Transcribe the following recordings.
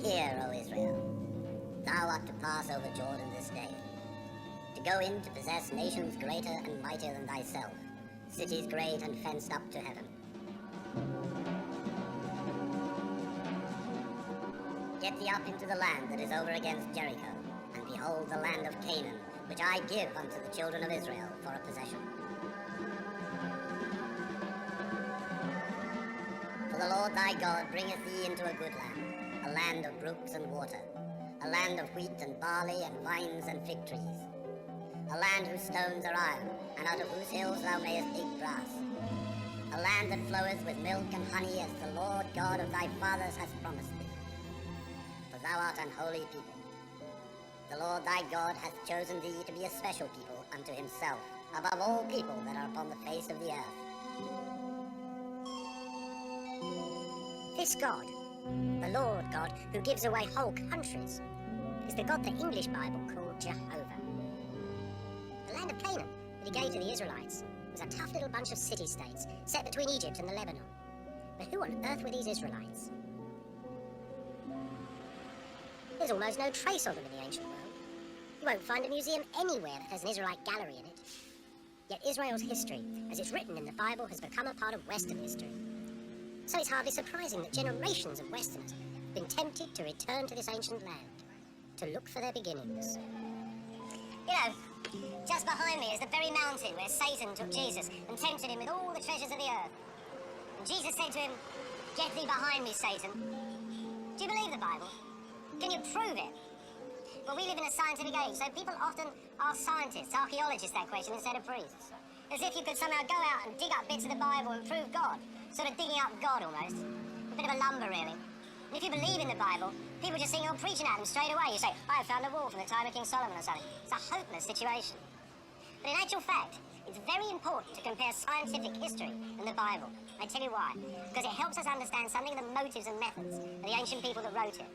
Hear, O Israel, thou art to pass over Jordan this day, to go in to possess nations greater and mightier than thyself, cities great and fenced up to heaven. Get thee up into the land that is over against Jericho, and behold the land of Canaan, which I give unto the children of Israel for a possession. For the Lord thy God bringeth thee into a good land, a land of brooks and water, a land of wheat and barley and vines and fig trees, a land whose stones are iron, and out of whose hills thou mayest dig brass, a land that floweth with milk and honey, as the Lord God of thy fathers hath promised thee. For thou art an holy people. The Lord thy God hath chosen thee to be a special people unto himself, above all people that are upon the face of the earth. This God, the Lord God who gives away whole countries, is the God the English Bible called Jehovah. The land of Canaan that he gave to the Israelites was a tough little bunch of city-states set between Egypt and the Lebanon. But who on earth were these Israelites? There's almost no trace of them in the ancient world. You won't find a museum anywhere that has an Israelite gallery in it. Yet Israel's history, as it's written in the Bible, has become a part of Western history. So it's hardly surprising that generations of Westerners have been tempted to return to this ancient land, to look for their beginnings. You know, just behind me is the very mountain where Satan took Jesus and tempted him with all the treasures of the earth. And Jesus said to him, "Get thee behind me, Satan." Do you believe the Bible? Can you prove it? Well, we live in a scientific age, so people often ask scientists, archaeologists that question instead of priests. As if you could somehow go out and dig up bits of the Bible and prove God. Sort of digging up God, almost. A bit of a lumber, really. And if you believe in the Bible, people just think you're preaching at them straight away. You say, "I found a wall from the time of King Solomon," or something. It's a hopeless situation. But in actual fact, it's very important to compare scientific history and the Bible. I tell you why. Because it helps us understand something of the motives and methods of the ancient people that wrote it.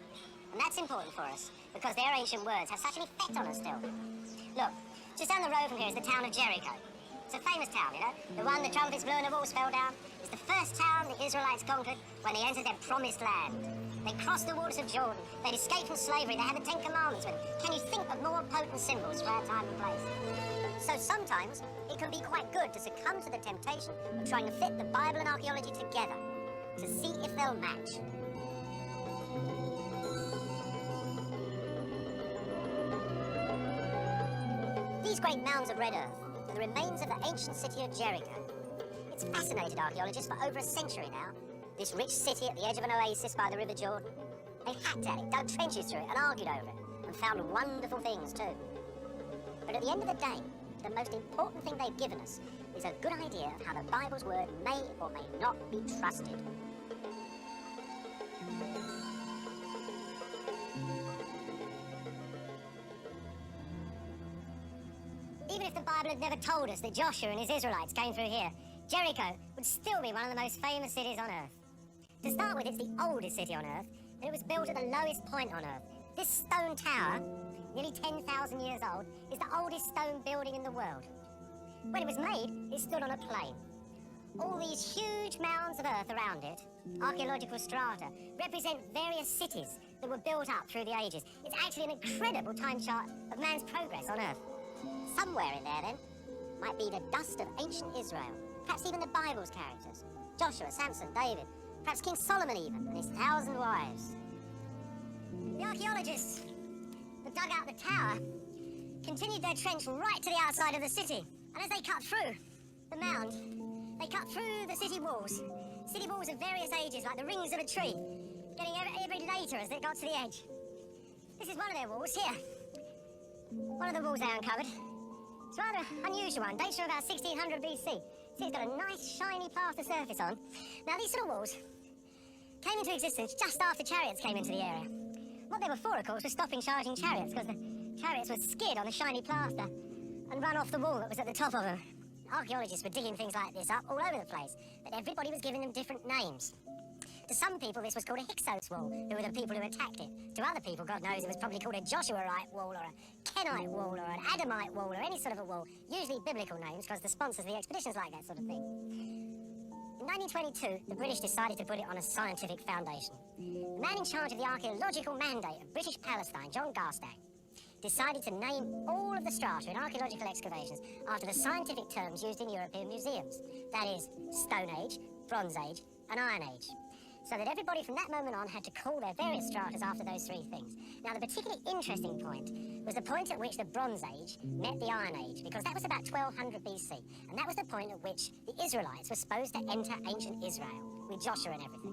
And that's important for us, because their ancient words have such an effect on us still. Look, just down the road from here is the town of Jericho. It's a famous town, you know? The one the trumpets blew and the walls fell down. It's the first town the Israelites conquered when they entered their promised land. They crossed the waters of Jordan. They'd escaped from slavery. They had the Ten Commandments with them. Can you think of more potent symbols for our time and place? So sometimes it can be quite good to succumb to the temptation of trying to fit the Bible and archaeology together to see if they'll match. These great mounds of red earth are the remains of the ancient city of Jericho. It's fascinated archaeologists for over a century now. This rich city at the edge of an oasis by the River Jordan. They've hacked at it, dug trenches through it, and argued over it, and found wonderful things too. But at the end of the day, the most important thing they've given us is a good idea of how the Bible's word may or may not be trusted. Even if the Bible had never told us that Joshua and his Israelites came through here, Jericho would still be one of the most famous cities on earth. To start with, it's the oldest city on earth, and it was built at the lowest point on earth. This stone tower, nearly 10,000 years old, is the oldest stone building in the world. When it was made, it stood on a plain. All these huge mounds of earth around it, archaeological strata, represent various cities that were built up through the ages. It's actually an incredible time chart of man's progress on earth. Somewhere in there, then, might be the dust of ancient Israel, perhaps even the Bible's characters. Joshua, Samson, David, perhaps King Solomon even, and his 1,000 wives. The archaeologists that dug out the tower continued their trench right to the outside of the city. And as they cut through the mound, they cut through the city walls of various ages, like the rings of a tree, getting ever later as they got to the edge. This is one of their walls here. One of the walls they uncovered. It's a rather unusual one, dates from about 1600 BC. See, it's got a nice shiny plaster surface on. Now these sort of walls came into existence just after chariots came into the area. What they were for, of course, was stopping charging chariots, because the chariots would skid on the shiny plaster and run off the wall that was at the top of them. Archaeologists were digging things like this up all over the place, but everybody was giving them different names. To some people, this was called a Hyksos wall, who were the people who attacked it. To other people, God knows, it was probably called a Joshuaite wall, or a Kenite wall, or an Adamite wall, or any sort of a wall. Usually biblical names, because the sponsors of the expeditions like that sort of thing. In 1922, the British decided to put it on a scientific foundation. The man in charge of the archaeological mandate of British Palestine, John Garstang, decided to name all of the strata in archaeological excavations after the scientific terms used in European museums. That is, Stone Age, Bronze Age, and Iron Age. So that everybody from that moment on had to call their various stratas after those three things. Now, the particularly interesting point was the point at which the Bronze Age met the Iron Age, because that was about 1200 BC, and that was the point at which the Israelites were supposed to enter ancient Israel, with Joshua and everything.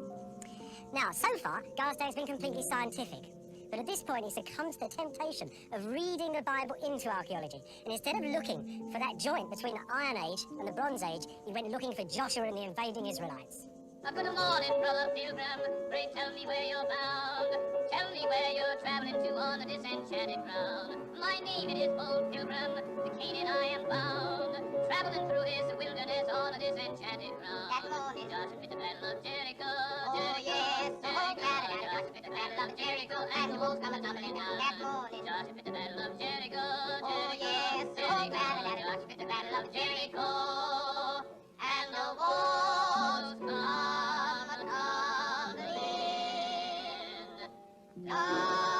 Now, so far, Garstang's been completely scientific, but at this point he succumbed to the temptation of reading the Bible into archaeology, and instead of looking for that joint between the Iron Age and the Bronze Age, he went looking for Joshua and the invading Israelites. Good morning, brother pilgrim, pray tell me where you're bound. Tell me where you're traveling to on this enchanted ground. My name it is Old Pilgrim, to Canaan I am bound. Traveling through this wilderness on this enchanted ground. That morning, Joshua fit the battle of Jericho. Oh, yes, the whole crowd. Joshua fit the battle of Jericho, and the walls come tumbling down. That morning, Joshua fit the battle of Jericho. Oh, yes, the whole crowd. Joshua fit the battle of Jericho, and the walls come tumbling down.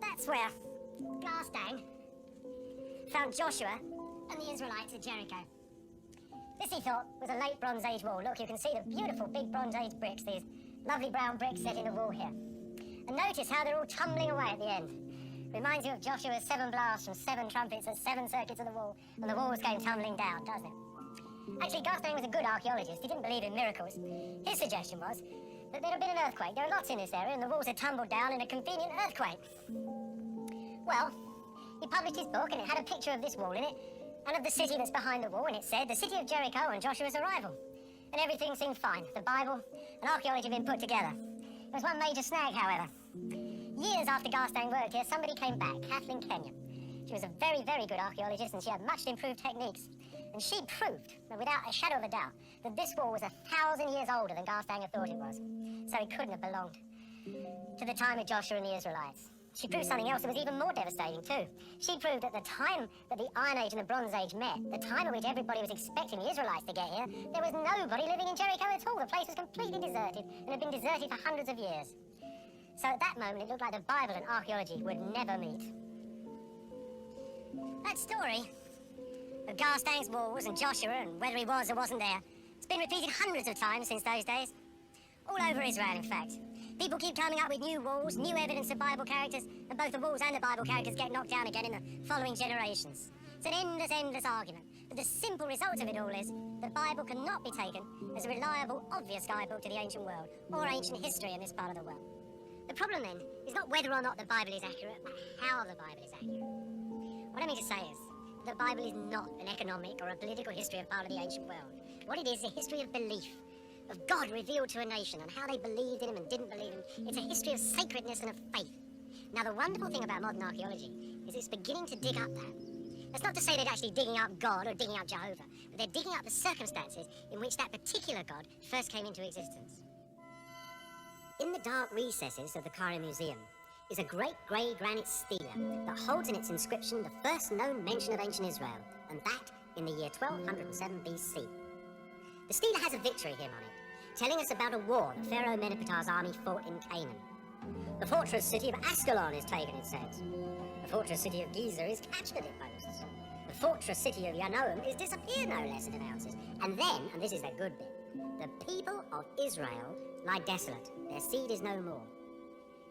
That's where Garstang found Joshua and the Israelites at Jericho. This, he thought, was a late Bronze Age wall. Look, you can see the beautiful big Bronze Age bricks, these lovely brown bricks set in the wall here. And notice how they're all tumbling away at the end. Reminds you of Joshua's 7 blasts from 7 trumpets at 7 circuits of the wall, and the walls came tumbling down, doesn't it? Actually, Garstang was a good archaeologist. He didn't believe in miracles. His suggestion was that there had been an earthquake. There are lots in this area, and the walls had tumbled down in a convenient earthquake. Well, he published his book, and it had a picture of this wall in it, and of the city that's behind the wall, and it said, the city of Jericho on Joshua's arrival. And everything seemed fine. The Bible and archaeology had been put together. There was one major snag, however. Years after Garstang worked here, somebody came back, Kathleen Kenyon. She was a very, very good archaeologist, and she had much improved techniques. And she proved, without a shadow of a doubt, that this wall was 1,000 years older than Garstang had thought it was. So it couldn't have belonged to the time of Joshua and the Israelites. She proved something else that was even more devastating too. She proved that the time that the Iron Age and the Bronze Age met, the time at which everybody was expecting the Israelites to get here, there was nobody living in Jericho at all. The place was completely deserted and had been deserted for hundreds of years. So at that moment, it looked like the Bible and archaeology would never meet. That story of Garstang's walls and Joshua and whether he was or wasn't there, it's been repeated hundreds of times since those days. All over Israel, in fact. People keep coming up with new walls, new evidence of Bible characters, and both the walls and the Bible characters get knocked down again in the following generations. It's an endless, endless argument. But the simple result of it all is the Bible cannot be taken as a reliable, obvious guidebook to the ancient world, or ancient history in this part of the world. The problem, then, is not whether or not the Bible is accurate, but how the Bible is accurate. What I mean to say is, the Bible is not an economic or a political history of part of the ancient world. What it is a history of belief. of God revealed to a nation and how they believed in him and didn't believe him. It's a history of sacredness and of faith. Now, the wonderful thing about modern archaeology is it's beginning to dig up that. That's not to say they're actually digging up God or digging up Jehovah, but they're digging up the circumstances in which that particular God first came into existence. In the dark recesses of the Cairo Museum is a great grey granite stela that holds in its inscription the first known mention of ancient Israel, and that in the year 1207 BC. The stela has a victory hymn on it, telling us about a war that Pharaoh Menepetar's army fought in Canaan. The fortress city of Ascalon is taken, it says. The fortress city of Giza is captured, it boasts. The fortress city of Yanoam is disappeared, no less, it announces. And then, and this is the good bit, the people of Israel lie desolate. Their seed is no more.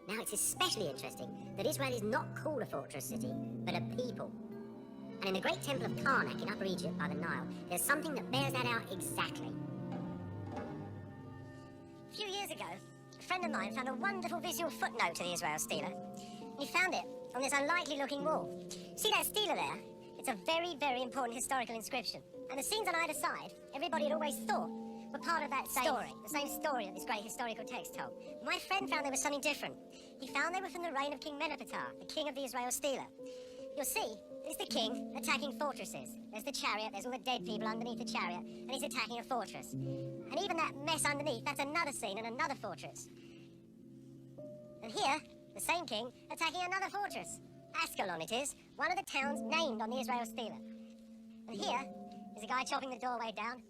Now, it's especially interesting that Israel is not called a fortress city, but a people. And in the great temple of Karnak in Upper Egypt by the Nile, there's something that bears that out exactly. A few years ago, a friend of mine found a wonderful visual footnote to the Israel stela. He found it on this unlikely-looking wall. See that stela there? It's a very, very important historical inscription. And the scenes on either side, everybody had always thought were part of that story, the same story that this great historical text told. My friend found there was something different. He found they were from the reign of King Menepetar, the king of the Israel stela. You'll see, there's the king attacking fortresses. There's the chariot, there's all the dead people underneath the chariot, and he's attacking a fortress. And even that mess underneath, that's another scene and another fortress. And here, the same king attacking another fortress. Ascalon it is, one of the towns named on the Israel stela. And here is a guy chopping the doorway down,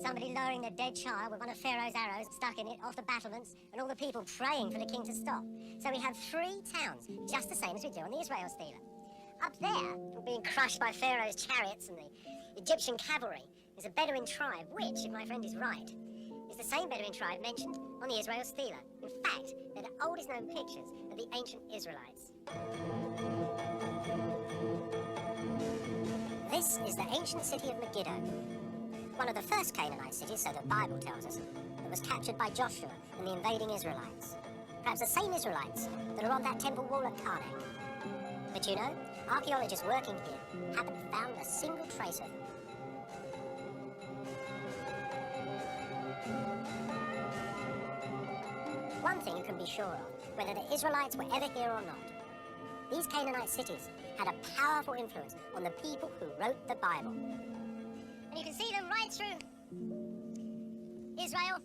somebody lowering their dead child with one of Pharaoh's arrows stuck in it off the battlements, and all the people praying for the king to stop. So we have three towns, just the same as we do on the Israel stela. Up there, being crushed by Pharaoh's chariots and the Egyptian cavalry, is a Bedouin tribe, which, if my friend is right, is the same Bedouin tribe mentioned on the Israel stela. In fact, they're the oldest known pictures of the ancient Israelites. This is the ancient city of Megiddo, one of the first Canaanite cities, so the Bible tells us, that was captured by Joshua and the invading Israelites. Perhaps the same Israelites that are on that temple wall at Karnak. But you know, archaeologists working here haven't found a single trace of them. One thing you can be sure of, whether the Israelites were ever here or not, these Canaanite cities had a powerful influence on the people who wrote the Bible. And you can see them right through Israel,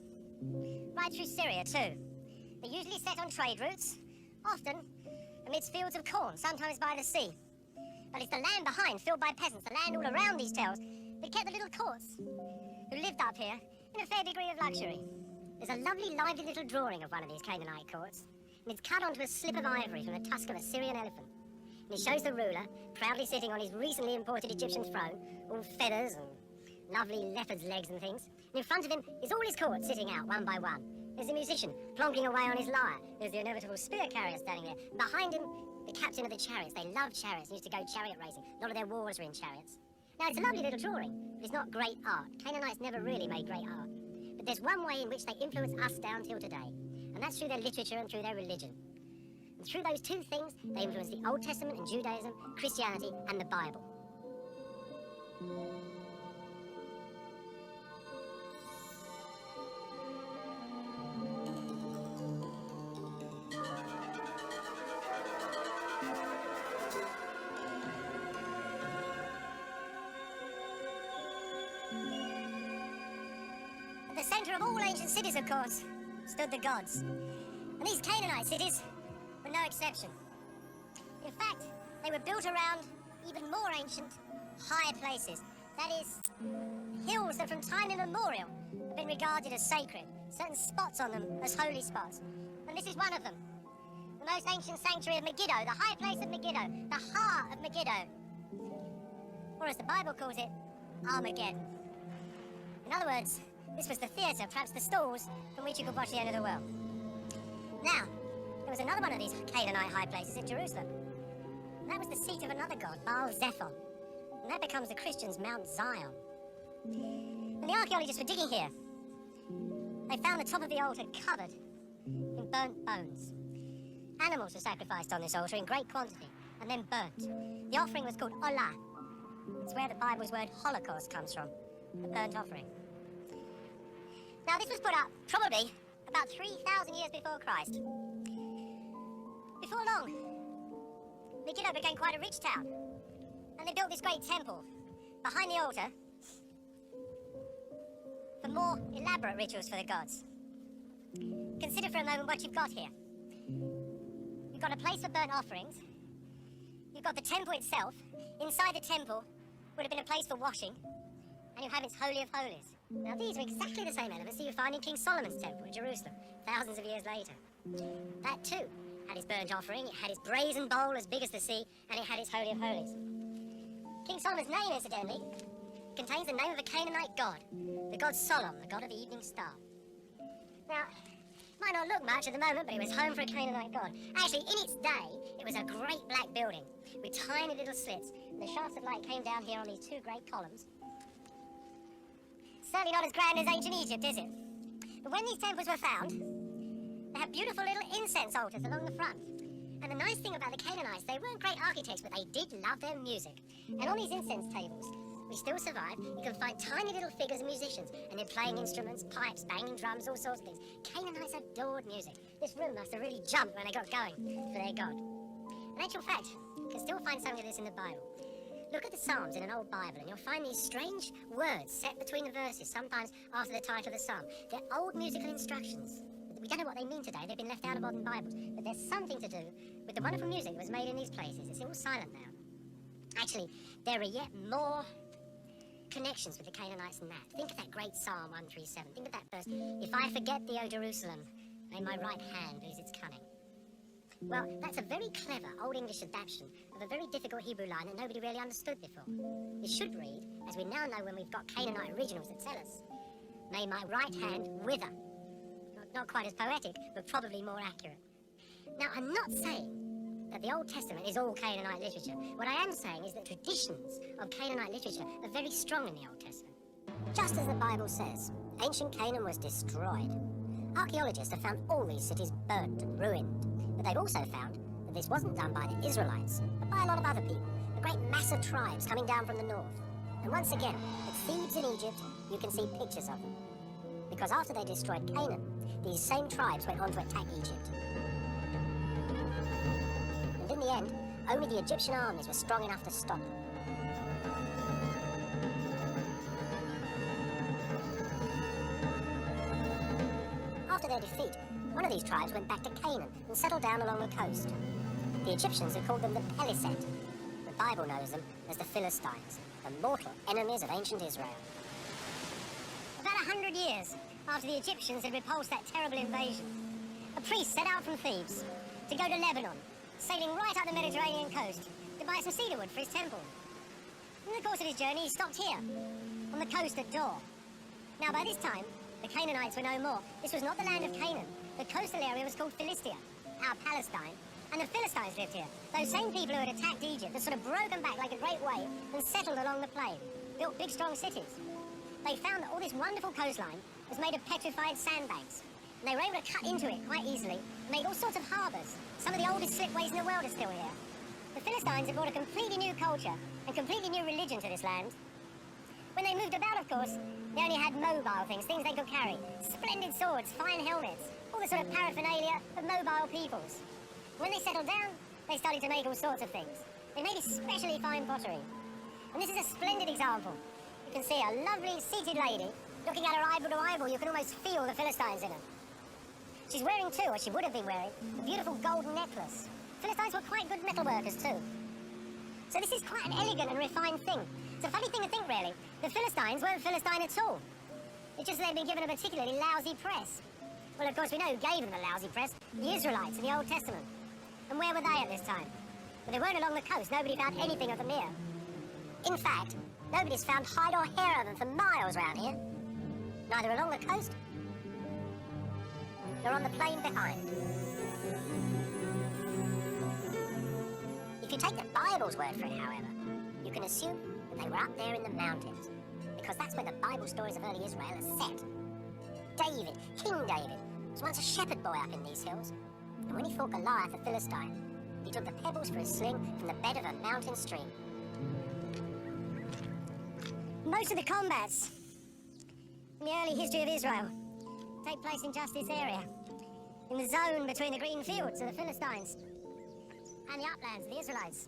right through Syria too. They're usually set on trade routes, often amidst fields of corn, sometimes by the sea. But it's the land behind, filled by peasants, the land all around these towns, that kept the little courts, who lived up here in a fair degree of luxury. There's a lovely, lively little drawing of one of these Canaanite courts, and it's cut onto a slip of ivory from the tusk of a Syrian elephant. And it shows the ruler, proudly sitting on his recently imported Egyptian throne, all feathers and lovely leopard's legs and things. And in front of him is all his court sitting out, one by one. There's a musician plonking away on his lyre. There's the inevitable spirit carrier standing there. Behind him, the captain of the chariots. They loved chariots and used to go chariot racing. A lot of their wars were in chariots. Now, it's a lovely little drawing, but it's not great art. Canaanites never really made great art. But there's one way in which they influence us down till today, and that's through their literature and through their religion. And through those two things, they influence the Old Testament and Judaism, Christianity, and the Bible. At the centre of all ancient cities, of course, stood the gods. And these Canaanite cities were no exception. In fact, they were built around even more ancient, high places. That is, hills that from time immemorial have been regarded as sacred, certain spots on them as holy spots. And this is one of them. The most ancient sanctuary of Megiddo, the high place of Megiddo, the heart of Megiddo. Or as the Bible calls it, Armageddon. In other words, this was the theatre, perhaps the stalls, from which you could watch the end of the world. Now, there was another one of these Canaanite high places in Jerusalem. And that was the seat of another god, Baal-Zephon. And that becomes the Christians' Mount Zion. When the archaeologists were digging here, they found the top of the altar covered in burnt bones. Animals were sacrificed on this altar in great quantity and then burnt. The offering was called Olah. It's where the Bible's word Holocaust comes from, the burnt offering. Now, this was put up probably about 3,000 years before Christ. Before long, Megiddo became quite a rich town, and they built this great temple behind the altar for more elaborate rituals for the gods. Consider for a moment what you've got here. You've got a place for burnt offerings. You've got the temple itself. Inside the temple would have been a place for washing, and you have its Holy of Holies. Now, these are exactly the same elements that you find in King Solomon's temple in Jerusalem, thousands of years later. That too had its burnt offering, it had its brazen bowl as big as the sea, and it had its Holy of Holies. King Solomon's name, incidentally, contains the name of a Canaanite god, the god Solom, the god of the evening star. Now, it might not look much at the moment, but it was home for a Canaanite god. Actually, in its day, it was a great black building with tiny little slits, and the shafts of light came down here on these two great columns. Certainly not as grand as ancient Egypt, is it? But when these temples were found, they had beautiful little incense altars along the front. And the nice thing about the Canaanites, they weren't great architects, but they did love their music. And on these incense tables, which still survive, you can find tiny little figures of musicians, and they're playing instruments, pipes, banging drums, all sorts of things. Canaanites adored music. This room must have really jumped when they got going for their god. In actual fact, you can still find something of this in the Bible. Look at the Psalms in an old Bible, and you'll find these strange words set between the verses, sometimes after the title of the psalm. They're old musical instructions. We don't know what they mean today. They've been left out of modern Bibles. But there's something to do with the wonderful music that was made in these places. It's all silent now. Actually, there are yet more connections with the Canaanites than that. Think of that great Psalm 137. Think of that verse. If I forget thee, O Jerusalem, may my right hand lose its cunning. Well, that's a very clever Old English adaptation of a very difficult Hebrew line that nobody really understood before. It should read, as we now know when we've got Canaanite originals that tell us, may my right hand wither. Not quite as poetic, but probably more accurate. Now, I'm not saying that the Old Testament is all Canaanite literature. What I am saying is that traditions of Canaanite literature are very strong in the Old Testament. Just as the Bible says, ancient Canaan was destroyed. Archaeologists have found all these cities burnt and ruined. But they've also found that this wasn't done by the Israelites, but by a lot of other people, a great mass of tribes coming down from the north. And once again, at Thebes in Egypt, you can see pictures of them. Because after they destroyed Canaan, these same tribes went on to attack Egypt. And in the end, only the Egyptian armies were strong enough to stop them. After their defeat, one of these tribes went back to Canaan and settled down along the coast. The Egyptians had called them the Peliset. The Bible knows them as the Philistines, the mortal enemies of ancient Israel. About 100 years after the Egyptians had repulsed that terrible invasion, a priest set out from Thebes to go to Lebanon, sailing right up the Mediterranean coast to buy some cedar wood for his temple. In the course of his journey, he stopped here, on the coast at Dor. Now, by this time, the Canaanites were no more. This was not the land of Canaan. The coastal area was called Philistia, our Palestine, and the Philistines lived here. Those same people who had attacked Egypt had sort of broken back like a great wave and settled along the plain, built big, strong cities. They found that all this wonderful coastline was made of petrified sandbanks, and they were able to cut into it quite easily and make all sorts of harbours. Some of the oldest slipways in the world are still here. The Philistines had brought a completely new culture and completely new religion to this land. When they moved about, of course, they only had mobile things they could carry. Splendid swords, fine helmets, all the sort of paraphernalia of mobile peoples. When they settled down, they started to make all sorts of things. They made especially fine pottery. And this is a splendid example. You can see a lovely seated lady looking at her eyeball to eyeball. You can almost feel the Philistines in her. She's wearing too, or she would have been wearing, a beautiful golden necklace. Philistines were quite good metal workers too. So this is quite an elegant and refined thing. It's a funny thing to think, really. The Philistines weren't Philistine at all. It's just that they'd been given a particularly lousy press. Well, of course, we know who gave them the lousy press. The Israelites in the Old Testament. And where were they at this time? Well, they weren't along the coast. Nobody found anything of them here. In fact, nobody's found hide or hair of them for miles round here. Neither along the coast, nor on the plain behind. If you take the Bible's word for it, however, you can assume that they were up there in the mountains, because that's where the Bible stories of early Israel are set. David, King David, was once a shepherd boy up in these hills, and when he fought Goliath the Philistine, he took the pebbles for a sling from the bed of a mountain stream. Most of the combats in the early history of Israel take place in just this area, in the zone between the green fields of the Philistines and the uplands of the Israelites.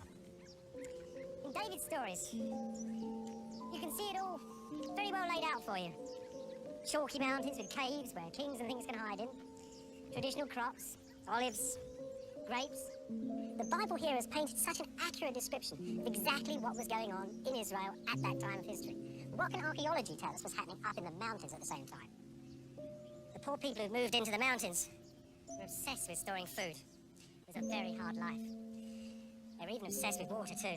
In David's stories, you can see it all very well laid out for you. Chalky mountains with caves where kings and things can hide in. Traditional crops, olives, grapes. The Bible here has painted such an accurate description of exactly what was going on in Israel at that time of history. What can archaeology tell us was happening up in the mountains at the same time? The poor people who moved into the mountains were obsessed with storing food. It was a very hard life. They were even obsessed with water too.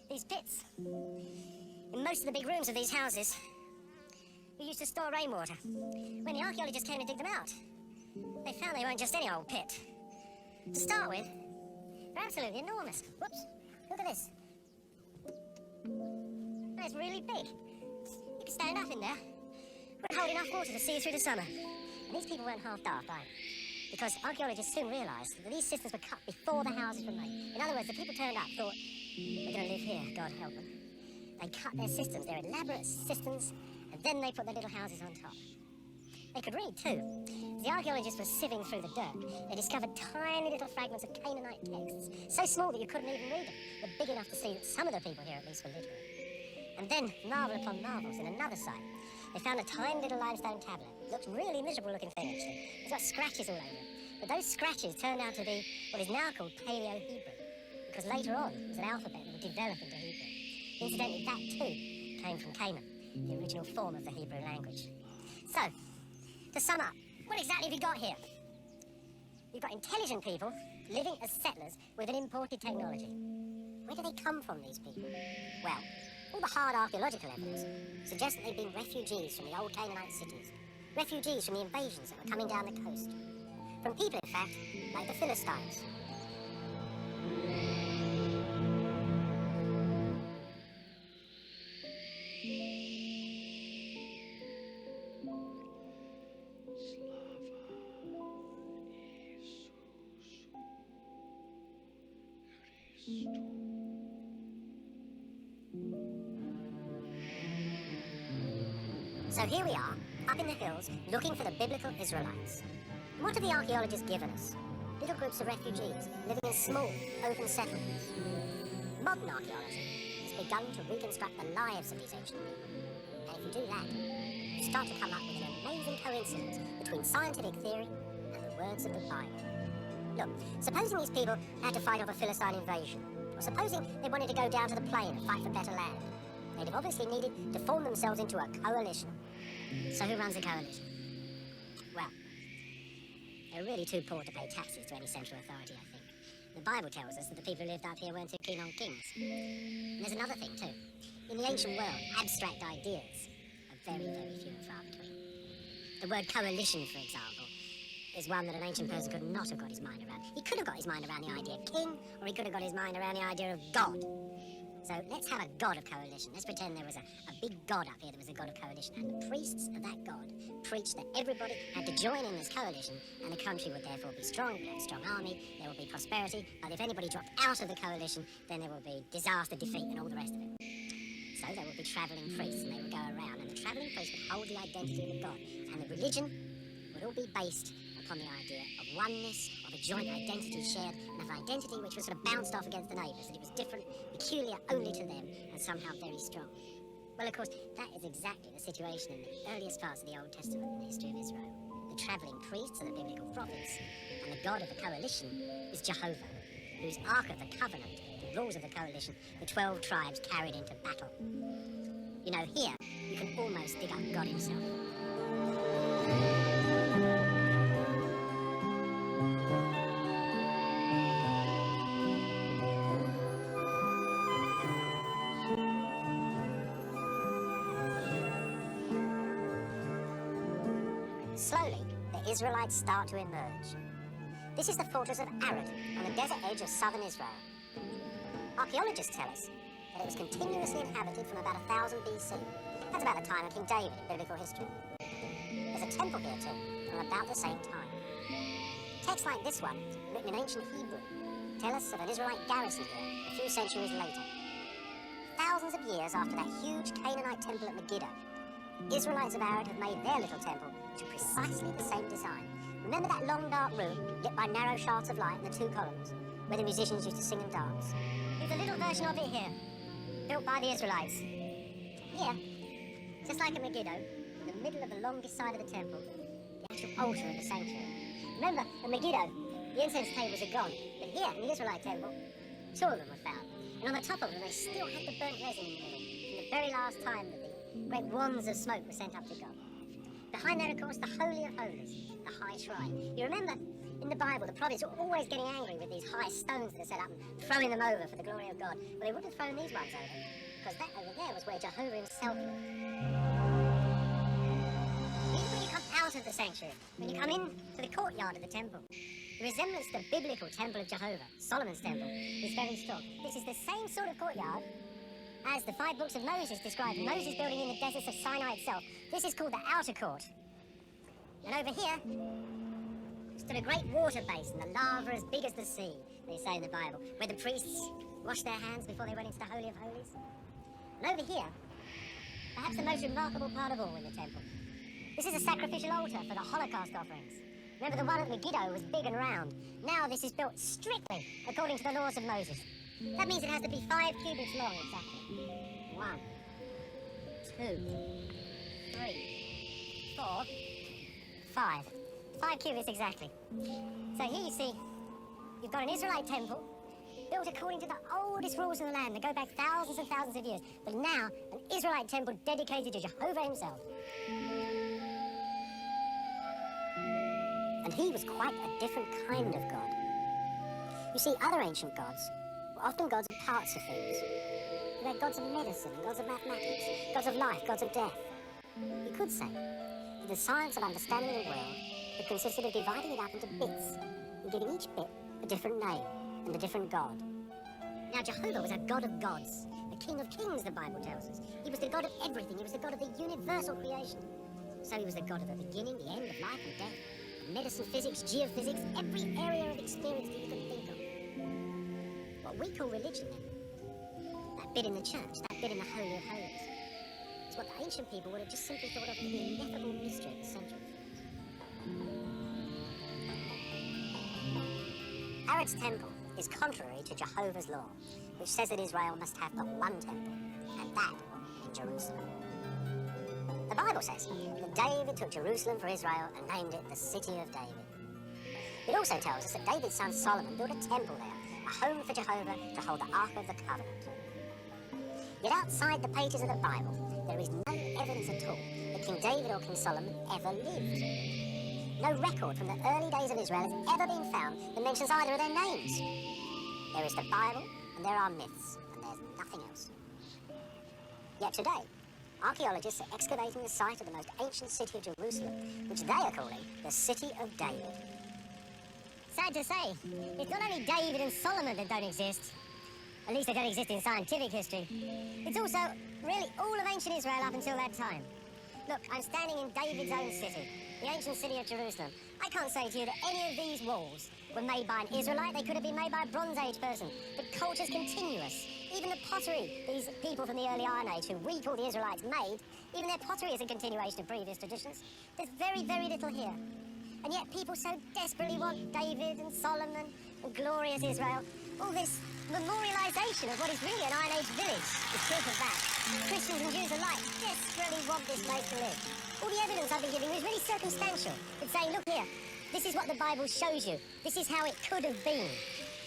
These pits, in most of the big rooms of these houses, we used to store rainwater. When the archaeologists came to dig them out, they found they weren't just any old pit. To start with, they're absolutely enormous. Whoops, look at this. It's really big. You could stand up in there. Would hold enough water to see you through the summer. And these people weren't half daft either, because archaeologists soon realised that these cisterns were cut before the houses were made. In other words, the people turned up, thought, we're going to live here, God help them. They cut their cisterns, their elaborate cisterns, and then they put their little houses on top. They could read too. As the archaeologists were sieving through the dirt, they discovered tiny little fragments of Canaanite texts, so small that you couldn't even read them, but big enough to see that some of the people here at least were literate. And then, marvel upon marvels, in another site, they found a tiny little limestone tablet. It looked really miserable looking thing, actually. It's got scratches all over it. But those scratches turned out to be what is now called Paleo-Hebrew, because later on, it was an alphabet that would develop into Hebrew. Incidentally, that too came from Canaan, the original form of the Hebrew language. So, to sum up, what exactly have you got here? You've got intelligent people living as settlers with an imported technology. Where do they come from, these people? Well, all the hard archaeological evidence suggests that they've been refugees from the old Canaanite cities. Refugees from the invasions that were coming down the coast. From people, in fact, like the Philistines. So here we are, up in the hills, looking for the biblical Israelites. And what have the archaeologists given us? Little groups of refugees, living in small, open settlements. Modern archaeology has begun to reconstruct the lives of these ancient people. And if you do that, you start to come up with an amazing coincidence between scientific theory and the words of the Bible. Look, supposing these people had to fight off a Philistine invasion, or supposing they wanted to go down to the plain and fight for better land, they'd have obviously needed to form themselves into a coalition. So who runs the coalition? Well, they're really too poor to pay taxes to any central authority, I think. The Bible tells us that the people who lived up here weren't too keen on kings. And there's another thing too. In the ancient world, abstract ideas are very, very few and far between. The word coalition, for example, is one that an ancient person could not have got his mind around. He could have got his mind around the idea of king, or he could have got his mind around the idea of God. So let's have a god of coalition. Let's pretend there was a big god up here that was a god of coalition, and the priests of that god preached that everybody had to join in this coalition, and the country would therefore be strong, would have a strong army, there would be prosperity, but if anybody dropped out of the coalition, then there would be disaster, defeat, and all the rest of it. So there would be travelling priests, and they would go around, and the travelling priests would hold the identity of the god, and the religion would all be based upon the idea of oneness, of a joint identity shared, and of an identity which was sort of bounced off against the neighbours, that it was different, peculiar only to them, and somehow very strong. Well, of course, that is exactly the situation in the earliest parts of the Old Testament in the history of Israel. The travelling priests are the biblical prophets, and the god of the coalition is Jehovah, whose Ark of the Covenant, the rules of the coalition, the 12 tribes carried into battle. You know, here, you can almost dig up God himself. Slowly, the Israelites start to emerge. This is the fortress of Arad, on the desert edge of southern Israel. Archaeologists tell us that it was continuously inhabited from about 1000 BC. That's about the time of King David in biblical history. There's a temple here too, from about the same time. Texts like this one, written in ancient Hebrew, tell us of an Israelite garrison here a few centuries later. Thousands of years after that huge Canaanite temple at Megiddo, Israelites of Arad have made their little temple to precisely the same design. Remember that long dark room, lit by narrow shafts of light and the two columns, where the musicians used to sing and dance? There's a little version of it here, built by the Israelites. Here, just like at Megiddo, in the middle of the longest side of the temple, the actual altar of the sanctuary. Remember, at Megiddo, the incense tables are gone, but here, in the Israelite temple, two of them were found. And on the top of them, they still had the burnt resin in the middle, from the very last time that the great wands of smoke were sent up to God. Behind there, of course, the Holy of Holies, the high shrine. You remember, in the Bible, the prophets were always getting angry with these high stones that are set up and throwing them over for the glory of God. Well, they wouldn't have thrown these ones over, because that over there was where Jehovah himself lived. Even when you come out of the sanctuary, when you come into the courtyard of the temple, the resemblance to the biblical temple of Jehovah, Solomon's temple, is very strong. This is the same sort of courtyard as the 5 books of Moses describe Moses building in the deserts of Sinai itself. This is called the outer court. And over here stood a great water basin, the lava as big as the sea, they say in the Bible, where the priests washed their hands before they went into the Holy of Holies. And over here, perhaps the most remarkable part of all in the temple, this is a sacrificial altar for the Holocaust offerings. Remember, the one at Megiddo was big and round. Now this is built strictly according to the laws of Moses. That means it has to be 5 cubits long exactly. 1, 2, 3, 4, 5. 5 cubits exactly. So here you see, you've got an Israelite temple built according to the oldest rules of the land that go back thousands and thousands of years. But now, an Israelite temple dedicated to Jehovah himself. And he was quite a different kind of God. You see, other ancient gods were often gods of parts of things. They're gods of medicine, gods of mathematics, gods of life, gods of death. You could say that the science of understanding the world had consisted of dividing it up into bits and giving each bit a different name and a different god. Now, Jehovah was a god of gods, a king of kings, the Bible tells us. He was the god of everything. He was the god of the universal creation. So he was the god of the beginning, the end, of life and death, medicine, physics, geophysics, every area of experience that you can think of. What we call religion, then, that bit in the church, that bit in the Holy of Holies, is what the ancient people would have just simply thought of as the ineffable mystery at the centre of things. Herod's temple is contrary to Jehovah's law, which says that Israel must have but one temple, and that in Jerusalem. The Bible says that David took Jerusalem for Israel and named it the City of David. It also tells us that David's son Solomon built a temple there, a home for Jehovah to hold the Ark of the Covenant. Yet outside the pages of the Bible, there is no evidence at all that King David or King Solomon ever lived. No record from the early days of Israel has ever been found that mentions either of their names. There is the Bible, and there are myths, and there's nothing else. Yet today, archaeologists are excavating the site of the most ancient city of Jerusalem, which they are calling the City of David. Sad to say, it's not only David and Solomon that don't exist. At least they don't exist in scientific history. It's also really all of ancient Israel up until that time. Look, I'm standing in David's own city, the ancient city of Jerusalem. I can't say to you that any of these walls were made by an Israelite. They could have been made by a Bronze Age person. The culture's continuous. Even the pottery these people from the early Iron Age, who we call the Israelites, made, even their pottery is a continuation of previous traditions. There's very, very little here. And yet people so desperately want David and Solomon and glorious Israel. All this memorialisation of what is really an Iron Age village is proof of that. Christians and Jews alike desperately want this place to live. All the evidence I've been giving you is really circumstantial. It's saying, look here, this is what the Bible shows you. This is how it could have been.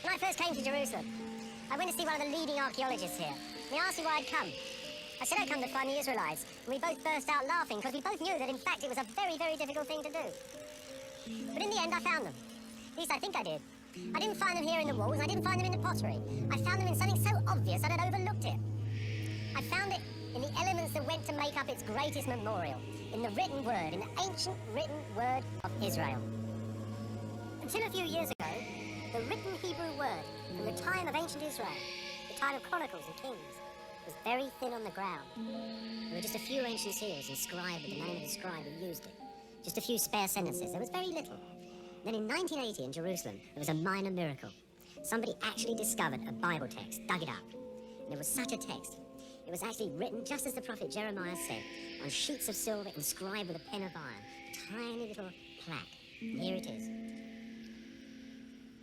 When I first came to Jerusalem, I went to see one of the leading archaeologists here. And he asked me why I'd come. I said I'd come to find the Israelites. And we both burst out laughing because we both knew that, in fact, it was a very, very difficult thing to do. But in the end, I found them. At least I think I did. I didn't find them here in the walls. I didn't find them in the pottery. I found them in something so obvious that I'd overlooked it. I found it in the elements that went to make up its greatest memorial, in the written word, in the ancient written word of Israel. Until a few years ago, the written Hebrew word from the time of ancient Israel, the time of Chronicles and Kings, was very thin on the ground. There were just a few ancient seals inscribed with the name of the scribe who used it. Just a few spare sentences. There was very little. Then in 1980 in Jerusalem, there was a minor miracle. Somebody actually discovered a Bible text, dug it up. And it was such a text. It was actually written just as the prophet Jeremiah said, on sheets of silver inscribed with a pen of iron, tiny little plaque. And here it is.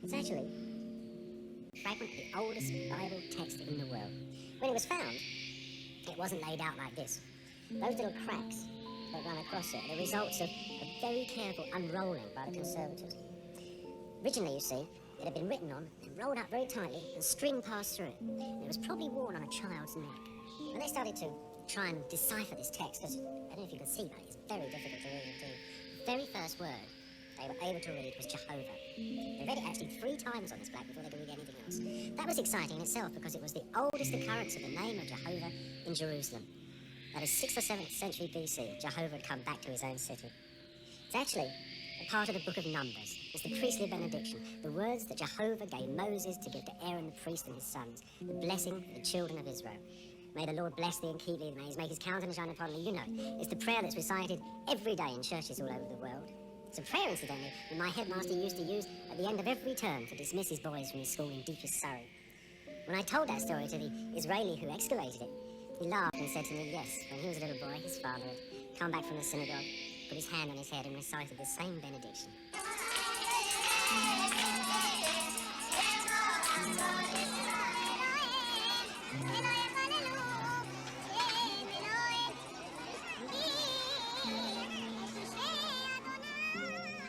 It's actually a fragment of the oldest Bible text in the world. When it was found, it wasn't laid out like this. Those little cracks that run across it are the results of a very careful unrolling by the conservators. Originally, you see, it had been written on and rolled up very tightly and string passed through it. And it was probably worn on a child's neck. When they started to try and decipher this text, because I don't know if you can see, but it's very difficult to read indeed. The very first word they were able to read was Jehovah. They read it actually 3 times on this plaque before they could read anything else. That was exciting in itself because it was the oldest occurrence of the name of Jehovah in Jerusalem. That is 6th or 7th century BC, Jehovah had come back to his own city. It's actually a part of the book of Numbers. It's the priestly benediction, the words that Jehovah gave Moses to give to Aaron the priest and his sons, the blessing for the children of Israel. May the Lord bless thee and keep thee, may he make his countenance shine upon thee. You know, it's the prayer that's recited every day in churches all over the world. It's a prayer, incidentally, that my headmaster used to use at the end of every term to dismiss his boys from his school in deepest Surrey. When I told that story to the Israeli who excavated it, he laughed and said to me, yes, when he was a little boy, his father had come back from the synagogue, put his hand on his head and recited the same benediction.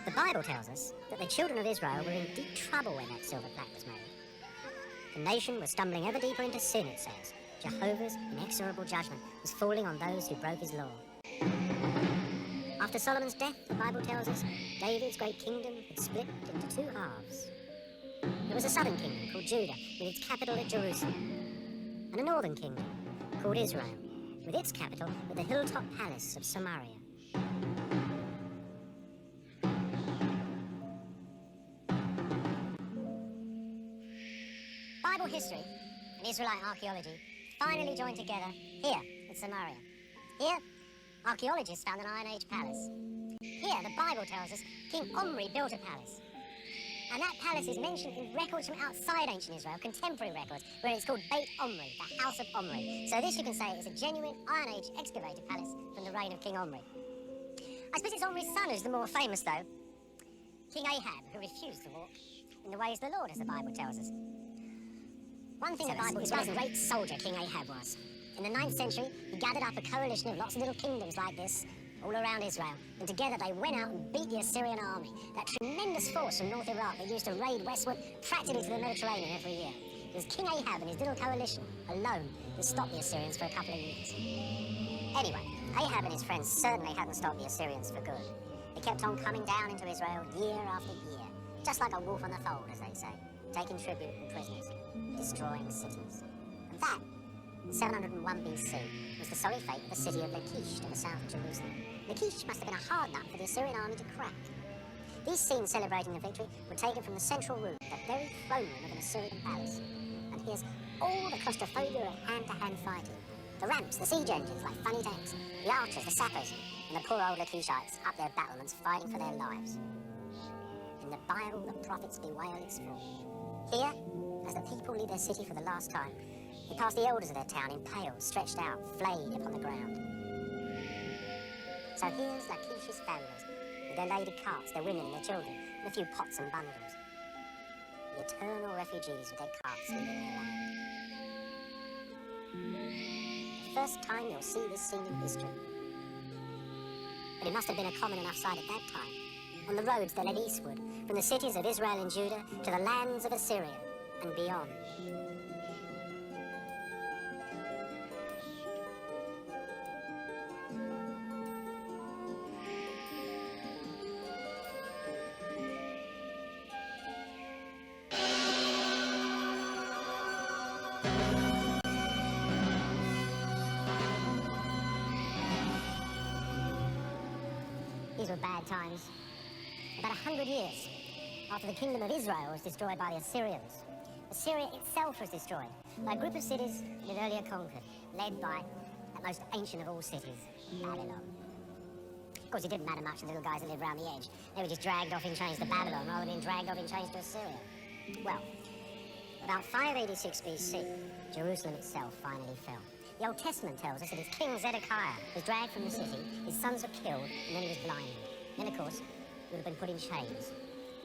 The Bible tells us that the children of Israel were in deep trouble when that silver plaque was made. The nation was stumbling ever deeper into sin, it says. Jehovah's inexorable judgment was falling on those who broke his law. After Solomon's death, the Bible tells us, David's great kingdom had split into 2 halves. There was a southern kingdom called Judah, with its capital at Jerusalem, and a northern kingdom called Israel, with its capital at the hilltop palace of Samaria. Bible history and Israelite archaeology finally joined together here at Samaria. Here, archaeologists found an Iron Age palace. Here, the Bible tells us King Omri built a palace. And that palace is mentioned in records from outside ancient Israel, contemporary records, where it's called Beit Omri, the House of Omri. So this, you can say, is a genuine Iron Age excavated palace from the reign of King Omri. I suppose it's Omri's son who's the more famous, though. King Ahab, who refused to walk in the ways of the Lord, as the Bible tells us. One thing the Bible is what a great soldier King Ahab was. In the 9th century, he gathered up a coalition of lots of little kingdoms like this, all around Israel, and together they went out and beat the Assyrian army, that tremendous force from North Iraq that used to raid westward practically to the Mediterranean every year. It was King Ahab and his little coalition alone that stopped the Assyrians for a couple of years. Anyway, Ahab and his friends certainly hadn't stopped the Assyrians for good. They kept on coming down into Israel year after year, just like a wolf on the fold, as they say, taking tribute and prisoners, destroying cities. And that, in 701 BC, was the sorry fate of the city of Lachish to the south of Jerusalem. Lachish must have been a hard nut for the Assyrian army to crack. These scenes celebrating the victory were taken from the central room, the very throne room of an Assyrian palace. And here's all the claustrophobia of hand-to-hand fighting. The ramps, the siege engines like funny tanks, the archers, the sappers, and the poor old Lachishites up their battlements fighting for their lives. In the Bible, the prophets bewail its fall. Here, as the people leave their city for the last time, they pass the elders of their town impaled, stretched out, flayed upon the ground. So here's Lachish's families, with their lady carts, their women and their children, and a few pots and bundles. The eternal refugees with their carts leaving their land. The first time you'll see this scene in history. But it must have been a common enough sight at that time, on the roads that led eastward, from the cities of Israel and Judah to the lands of Assyria and beyond. These were bad times. About 100 years after the kingdom of Israel was destroyed by the Assyrians, Assyria itself was destroyed by a group of cities it had earlier conquered, led by that most ancient of all cities, Babylon. Of course, it didn't matter much to the little guys that lived around the edge. They were just dragged off in chains to Babylon rather than being dragged off in chains to Assyria. Well, about 586 BC, Jerusalem itself finally fell. The Old Testament tells us that as King Zedekiah was dragged from the city, his sons were killed, and then he was blinded. Then, of course, he would have been put in chains,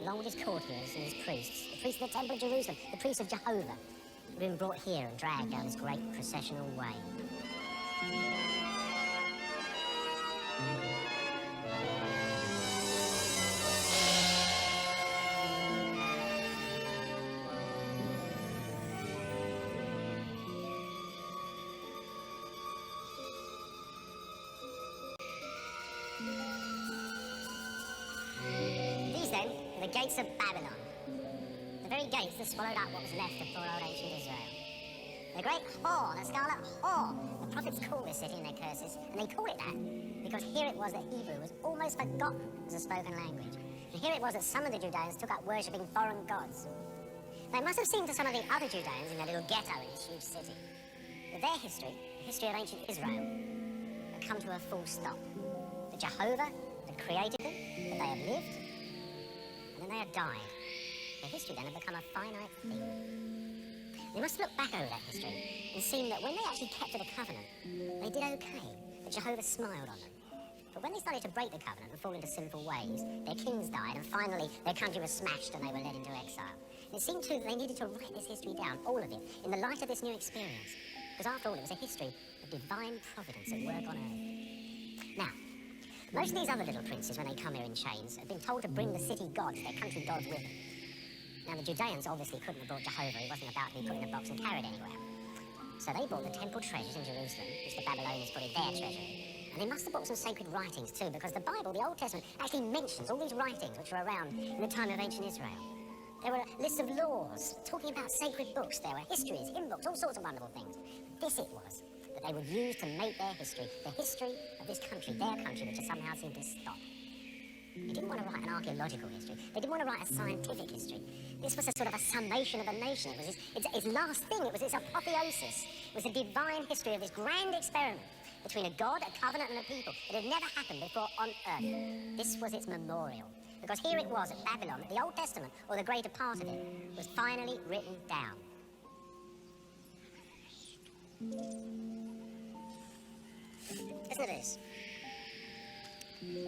along with his courtiers and his priests, the priests of the Temple of Jerusalem, the priests of Jehovah, would have been brought here and dragged down this great processional way. These, then, are the gates of Babylon. The very gates that swallowed up what was left of poor old ancient Israel. The great whore, the scarlet whore. The prophets call this city in their curses, and they call it that because here it was that Hebrew was almost forgotten as a spoken language. And here it was that some of the Judeans took up worshipping foreign gods. They must have seemed to some of the other Judeans in their little ghetto in this huge city that their history, the history of ancient Israel, had come to a full stop. That Jehovah had created them, that they had lived, and then they had died. Their history then had become a finite thing. They must have looked back over that history and seen that when they actually kept to the covenant, they did okay, that Jehovah smiled on them. But when they started to break the covenant and fall into sinful ways, their kings died, and finally their country was smashed and they were led into exile. And it seemed too that they needed to write this history down, all of it, in the light of this new experience. Because after all, it was a history of divine providence at work on earth. Now, most of these other little princes, when they come here in chains, have been told to bring the city gods, their country gods, with them. Now, the Judeans obviously couldn't have brought Jehovah. He wasn't about to be put in a box and carried anywhere. So they brought the temple treasures in Jerusalem, which the Babylonians put in their treasury. And they must have brought some sacred writings too, because the Bible, the Old Testament, actually mentions all these writings which were around in the time of ancient Israel. There were lists of laws, talking about sacred books. There were histories, hymn books, all sorts of wonderful things. This it was that they would use to make their history, the history of this country, their country, which had somehow seemed to stop. They didn't want to write an archaeological history. They didn't want to write a scientific history. This was a sort of a summation of a nation. It was its last thing. It was its apotheosis. It was a divine history of this grand experiment between a God, a covenant, and a people. It had never happened before on earth. This was its memorial. Because here it was at Babylon that the Old Testament, or the greater part of it, was finally written down. Listen to this.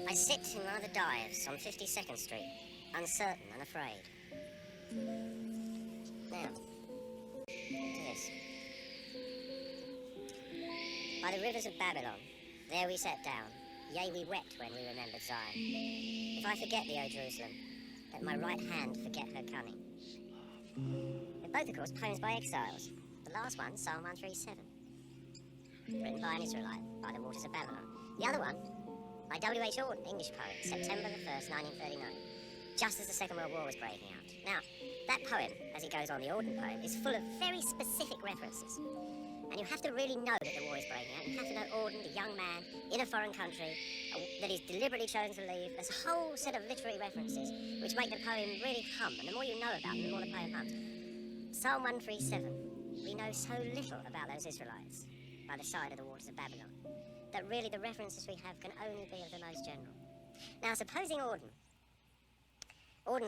I sit in one of the dives on 52nd Street, uncertain and afraid. Now, to this. By the rivers of Babylon, there we sat down. Yea, we wept when we remembered Zion. If I forget thee, O Jerusalem, let my right hand forget her cunning. They're both, of course, poems by exiles. The last one, Psalm 137, written by an Israelite, by the waters of Babylon. The other one, by W.H. Auden, English poet, September the 1st, 1939, just as the Second World War was breaking out. Now, that poem, as it goes on, the Auden poem, is full of very specific references. And you have to really know that the war is breaking out. You have to know Auden, the young man, in a foreign country, that he's deliberately chosen to leave. There's a whole set of literary references which make the poem really hum. And the more you know about them, the more the poem hums. Psalm 137, we know so little about those Israelites by the side of the waters of Babylon, that really the references we have can only be of the most general. Now, supposing Auden's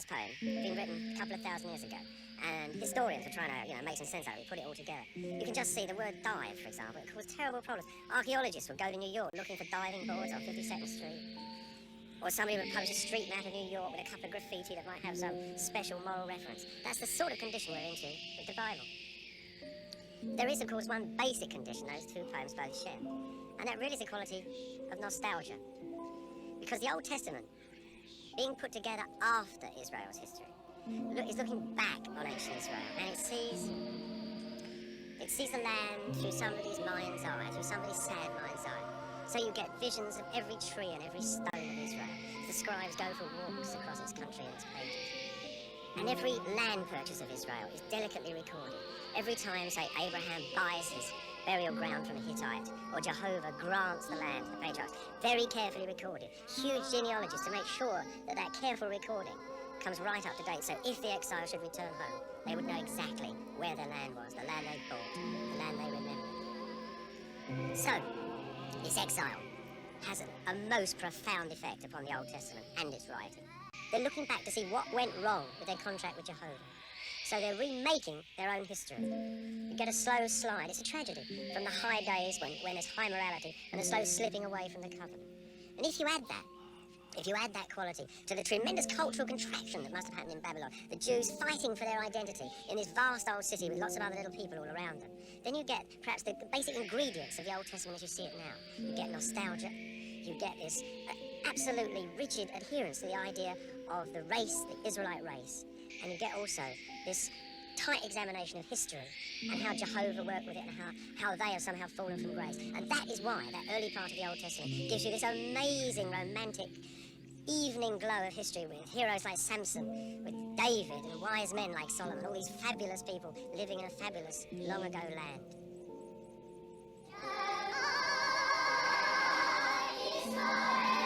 poem had been written a couple of thousand years ago, and historians were trying to, make some sense out of it, put it all together. You can just see the word dive, for example. It caused terrible problems. Archaeologists would go to New York looking for diving boards on 52nd Street. Or somebody would publish a street map of New York with a couple of graffiti that might have some special moral reference. That's the sort of condition we're into with the Bible. There is, of course, one basic condition those two poems both share, and that really is the quality of nostalgia. Because the Old Testament, being put together after Israel's history, is looking back on ancient Israel, and it sees the land through somebody's mind's eye, through somebody's sad mind's eye. So you get visions of every tree and every stone of Israel as the scribes go for walks across its country and its pages. And every land purchase of Israel is delicately recorded. Every time, say, Abraham buys his burial ground from a Hittite, or Jehovah grants the land to the patriarchs, very carefully recorded. Huge genealogies to make sure that that careful recording comes right up to date, so if the exile should return home, they would know exactly where their land was, the land they bought, the land they remembered. So, this exile has a most profound effect upon the Old Testament and its writing. They're looking back to see what went wrong with their contract with Jehovah. So they're remaking their own history. You get a slow slide. It's a tragedy from the high days when there's high morality and a slow slipping away from the covenant. And if you add that If you add that quality to the tremendous cultural contraction that must have happened in Babylon, the Jews fighting for their identity in this vast old city with lots of other little people all around them, then you get perhaps the basic ingredients of the Old Testament as you see it now. You get nostalgia, you get this absolutely rigid adherence to the idea of the race, the Israelite race, and you get also this tight examination of history and how Jehovah worked with it and how they have somehow fallen from grace. And that is why that early part of the Old Testament gives you this amazing romantic evening glow of history with heroes like Samson, with David and wise men like Solomon, all these fabulous people living in a fabulous long ago land. Israel.